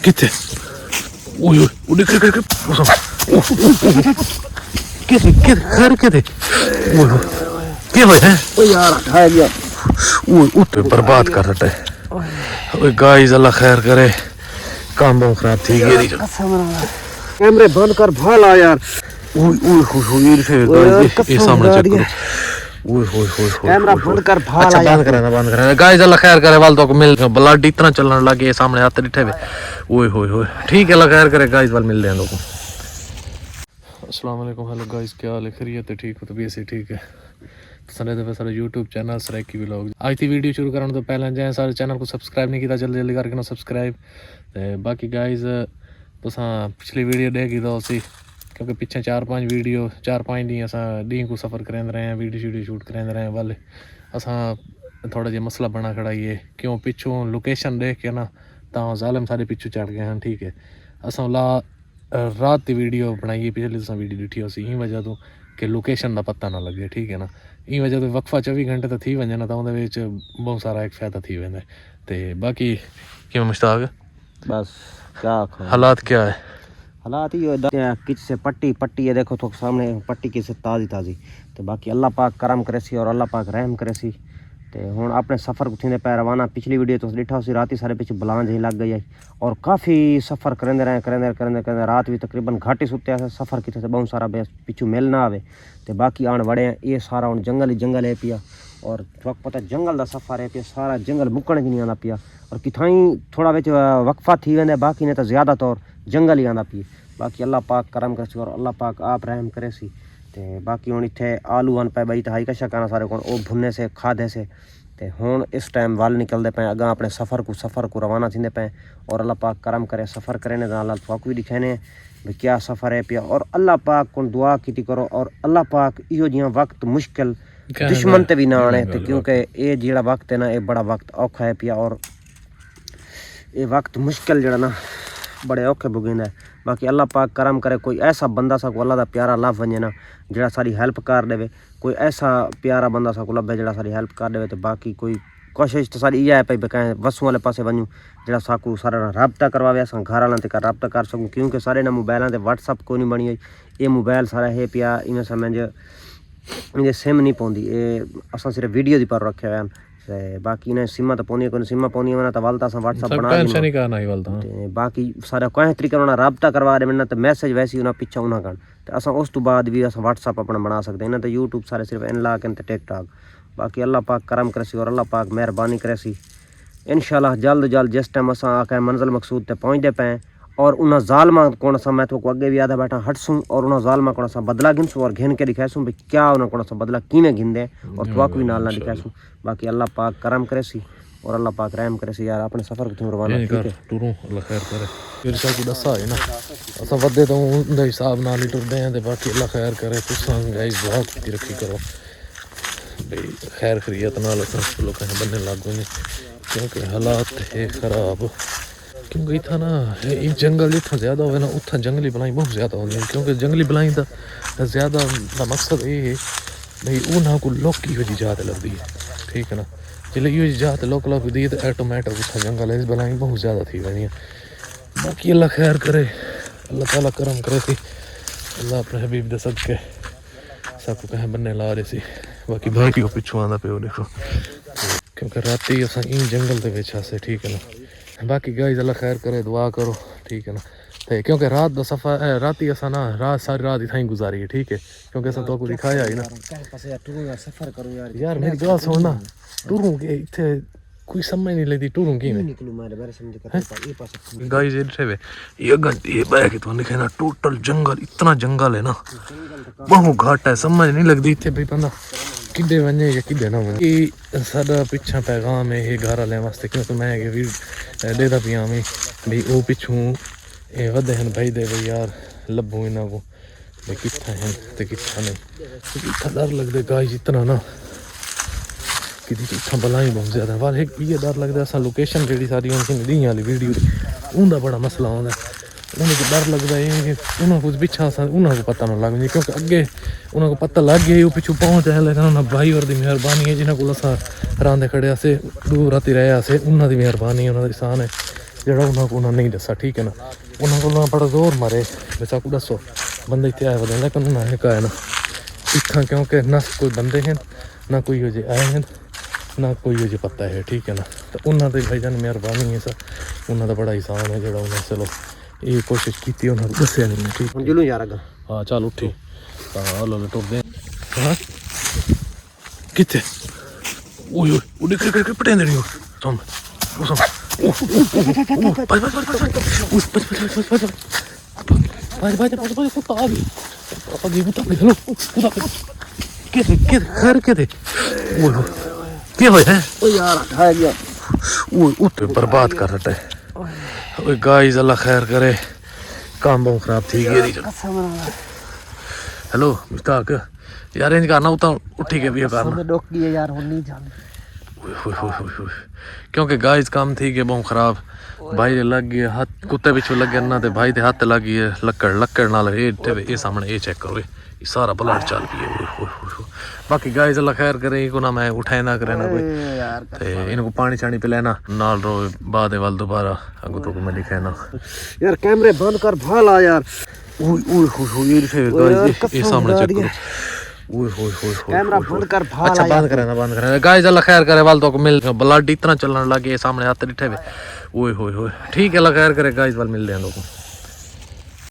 किथे ओए ओए उड़ के किथे खैर किथे ओए क्या होया ओ यार उठाया गया ओए उठे बर्बाद कर रहा है ओए गाइस अल्लाह खैर करे काम बहुत खराब थी गई कैमरे बंद कर भाला यार ओए ओए ओए गाइस ये सामने चेक करो ओए होए होए कैमरा बंद कर भाला अच्छा बंद करना गाइस अल्लाह खैर करे वाल तो को मिल ब्लड इतना चलने लगे सामने हाथ दिखे ओए होए होए ठीक है अल्लाह खैर करे गाइस वाल मिल लें लोगों अस्सलाम वालेकुम हेलो गाइस क्या हाल है खैरियत है ठीक हो तो भी ऐसे ठीक है सारे दफे सारे यूट्यूब चैनल सरैकी व्लॉग आज की वीडियो शुरू करने तो पहले जाए सारे चैनल को सब्सक्राइब नहीं किया जल्दी जल्दी करके ना सब्सक्राइब तो बाकी गाइस तुसा पिछली वीडियो देखी तो उसी क्योंकि पिछले 4-5 वीडियो 4-5 दिन असा डी को सफ़र करेंगे रहे हैं वीडियो शूट करेंगे रहे हैं वाले असा थोड़ा जिहा मसला बना खड़ा ये क्यों पिछों लोकेशन देख के ना तो जालम सारे पिछू चढ़ गए हैं ठीक है असा रात की वीडियो बनाई पिछली तुसा वीडियो दिखी उसी ई वजह तो कि लोकेशन का पता ना लगे ठीक है ना ई वजह तो वक्फा 24 घंटे तो थी वजे ना तो बहुत सारा एक फायदा थी वेंदा ते बाकी क्यों मुश्ताक बस क्या हालात क्या है हालात ये किच से पट्टी ये देखो तो सामने पट्टी किस ताज़ी तो बाकी अल्लाह पाक करम करे सी और अल्लाह पाक रहम करे सी तो हुण अपने सफ़र को थींदे पे रवाना पिछली वीडियो तो डिठा सी रात ही सारे पिछे बलांज ही लग गई है और काफ़ी सफ़र करेंदे रहे रात भी तकरीबन घाट ही सुत्या सफ़र किते से बहुत सारा पिछू मिल ना आवे तो बाकी आन वड़े ये सारा हुण जंगल है पिया और वक्त पता जंगल का सफ़र है पिया सारा जंगल मुकण की नहीं आंदा पिया और किथाई थोड़ा विच वक्फा थी वेंदे बाकी ने तो ज़्यादा तौर जंगल ही आंदा पिया बाकी अल्लाह पाक करम करे सी और अल्लाह पाक आप रहम करे सी ते बाकी हुण इत्थे आलू आन पे बई हाई कशा करना सारे को भुन्ने से खाधे से ते हुण इस टाइम वाल निकलते पे अगा अपने सफ़र को रवाना थींदे पे और अल्लाह पाक करम करे सफ़र करें अल्लाह पाक भी दिखाने भाई क्या सफ़र है पिया और अल्लाह पाक को दुआ की करो और अल्लाह पाक इहो जिहा वक्त मुश्किल दुश्मन ते भी ना आने तो क्योंकि ये जिहड़ा वक्त है ना ये बड़ा वक्त औखा है पिया और ये वक्त मुश्किल जड़ा ना बड़े औखे भुगेंदा है बाकी अल्लाह पाक करम करे कोई ऐसा बंदा सा को अल्लाह दा प्यारा लभ वजे ना जड़ा सारी हेल्प कर देवे कोई ऐसा प्यारा बंदा सा को लभे जड़ा सारी हेल्प कर देवे तो बाकी कोई कोशिश तो सारी इहा है भई कहें वसू वाले पासे वञूं जड़ा साकू सारे रबता करवावे असां घर वालों ते रबता कर सकूं क्योंकि सारे ना मोबाइलों ते व्हाट्सअप कोई नहीं बनी ये मोबाइल सारा है पिया इन्हें समझ इन्हें सिम नहीं पौंदी ये असां सिर्फ वीडियो दी पर रखे हुए हैं बाकी इन्हें सिमा तो पौनी कोई सिमा पौनी वना तो वालता असां व्हाट्सअप बना दी बाकी सारा कोई तरीके उन्हें रबता करवा दे तो मैसेज वैसे उन्हें पिछा उन्हें कन तो असां उस तो बाद भी असां व्हाट्सअप अपना बना सकते हैं ना तो यूट्यूब सारे सिर्फ इन ला के टिकटॉक बाकी अल्लाह पाक करम करे सी और अल्लाह पाक मेहरबानी करे सी इंशाल्लाह जल्द जिस टाइम असां आके मंजिल मकसूद ते पहुँचते पे और उन्हें जालमा को मैं तो अगे भी आधा बैठा हटसूँ और उन्हें जालमा को बदला गिनसूँ और घिन के दिखासूँ भाई क्या उन्हें को बदला किमें गिनदे और थवाक भी नाल ना दिखासूँ बाकी अल्लाह पाक करम करे सी और अल्लाह पाक रहम करे सी यार अपने सफ़र को रवाना ठीक है टूरों अल्लाह खैर करे फिर सा को दसा है ना असा वधे तो उनके हिसाब नाल ही टुरदे हैं ते बाकी अल्लाह खैर करे तुसां गाइस दुआ की रखी करो भाई खैर खैरियत नाल असां लोकां ने बनने लग गए क्योंकि हालात है खराब क्योंकि इतना ना ये जंगल जितना ज़्यादा हो ना उतना जंगली बलाई बहुत ज़्यादा होती है क्योंकि जंगली बलाई का ज़्यादा का मकसद ये है भाई उन्होंने को लोकी हो जात लगती है ठीक है ना जिले ये जात लोक दी तो ऑटोमेटिक उतना जंगल है इस बलाई बहुत ज़्यादा थी वही बाकी अल्लाह खैर करे अल्लाह ताला करम करे थी अल्लाह अपने हबीब दे सदके सबको कहें बनने ला रहे सी बाकी भाई को पिछू आंदा पे देखो क्योंकि राती असां इन जंगल के विच आसे ठीक है ना बाकी गाइस अल्लाह खैर करे दुआ करो ठीक है ना तो क्योंकि रात का सफ़र राती असा ना रात सारी रात इतना ही गुजारी है ठीक है क्योंकि असा तो दिखाया ही ना सफ़र करूँ यार मेरी गल सुन ना टूरूं के इतने कोई समझ नहीं लगती टूरूं की गाइस ये घंटे बैठ के तो लिखे ना टोटल जंगल इतना जंगल है ना बहुत घाट है समझ नहीं लगती इतने भाई बंदा किधे वने या किधे ना वने ये साडा पिछा पैगाम है ये घर वाले वास्ते क्योंकि मैं भी देता पिया में भाई वो पिछू ये वधे हैं भाई दे भाई यार लभू इन्हों को भाई कितना है तो कितना नहीं इतना डर लगता गाइस इतना ना कि इतना बलाई बहुत ज़्यादा वाल एक ये डर लगता असा लोकेशन जी सारी उनकी दी वाली वीडियो उनका बड़ा मसला आता उन्हें डर लगता है कि उन्होंने कुछ पिछा उन्होंने को पता ना लग जाए क्योंकि अगे उन्होंने को पता लग गया वो पिछू पहुँच है लेकिन उन्होंने भाई और दी मेहरबानी है जिन्होंने को रांदे खड़े से दूर राती रहे उन्होंने मेहरबानी है उन्होंने एहसान है ਜਿਹੜਾ ਉਹਨਾਂ ਨਹੀਂ ਦੱਸਿਆ ਠੀਕ ਹੈ ਨਾ ਉਹਨਾਂ ਕੋਲ ਬੜਾ ਜ਼ੋਰ ਮਾਰੇ ਬਚਾ ਕੋ ਦੱਸੋ ਬੰਦੇ ਇੱਥੇ ਆਏ ਹੋਏ ਲੇਕਿਨ ਉਹਨਾਂ ਨੇ ਕਹਾ ਨਾ ਇੱਥਾਂ ਕਿਉਂਕਿ ਨਾ ਕੋਈ ਬੰਦੇ ਹਨ ਨਾ ਕੋਈ ਹੋ ਜੇ ਆਏ ਹਨ ਨਾ ਕੋਈ ਹੋ ਜੇ ਪਤਾ ਹੈ ਠੀਕ ਹੈ ਨਾ ਤਾਂ ਉਹਨਾਂ ਦੇ ਭਾਈ ਜਾਨ ਮਿਹਰਬਾਨੀ ਹੈ ਸਰ ਉਹਨਾਂ ਦਾ ਬੜਾ ਇਹਿਸਾਨ ਹੈ ਜਿਹੜਾ ਉਹਨਾਂ ਚਲੋ ਇਹ ਕੋਸ਼ਿਸ਼ ਕੀਤੀ ਉਹਨਾਂ ਨੂੰ ਦੱਸਿਆ ਨਹੀਂ ਠੀਕ ਹੁਣ ਜੁਲੂ ਯਾਰ ਅੱਗਾ ਹਾਂ ਚੱਲ ਉੱਠੀ ਹਾਂ ਲੋ ਟੁੱਟਦੇ ਹਾਂ ਕਿੱਥੇ ਓਏ ਓਏ ਉਹ ਦੇਖ ਕੇ ਪਟੇਂਦੇ ਨਹੀਂ ਤੁਮ ਉਹ ਸਮ बर्बाद कर रहा है गाइस अल्लाह खैर करे काम बहुत खराब थी गई हेलो मुश्ताक यार इंज करना उता उठी के भी करना डोकी है यार नहीं जाने क्योंकि गाइस काम थी के बहुत खराब भाई लग गया हाथ कुत्ते पिछू लग गया ना ते भाई दे हाथ लग गई लक्कड़ नाल ये सामने ये चेक करो ये सारा ब्लड चल पी है बाकी गाइस अल्लाह खैर करे इनको ना मैं उठाए ना करे ना कोई ते इनको पानी शानी पिलाना नाल रो बाद वाल दोबारा अगो तो मैं लिखे ना यार कैमरे बंद कर भाल आ यार ओए ओए ओए गाइस ये सामने चेक करो ओए ओए ओए कैमरा बंद कर भाल अच्छा बंद करे गाइस अल्लाह खैर करे वाल तो मिल ब्लड इतना चलने लगे सामने हाथ दिखे ओए ओए ओए ठीक है अल्लाह खैर करे गाइस वाल मिल रहे हैं लोगों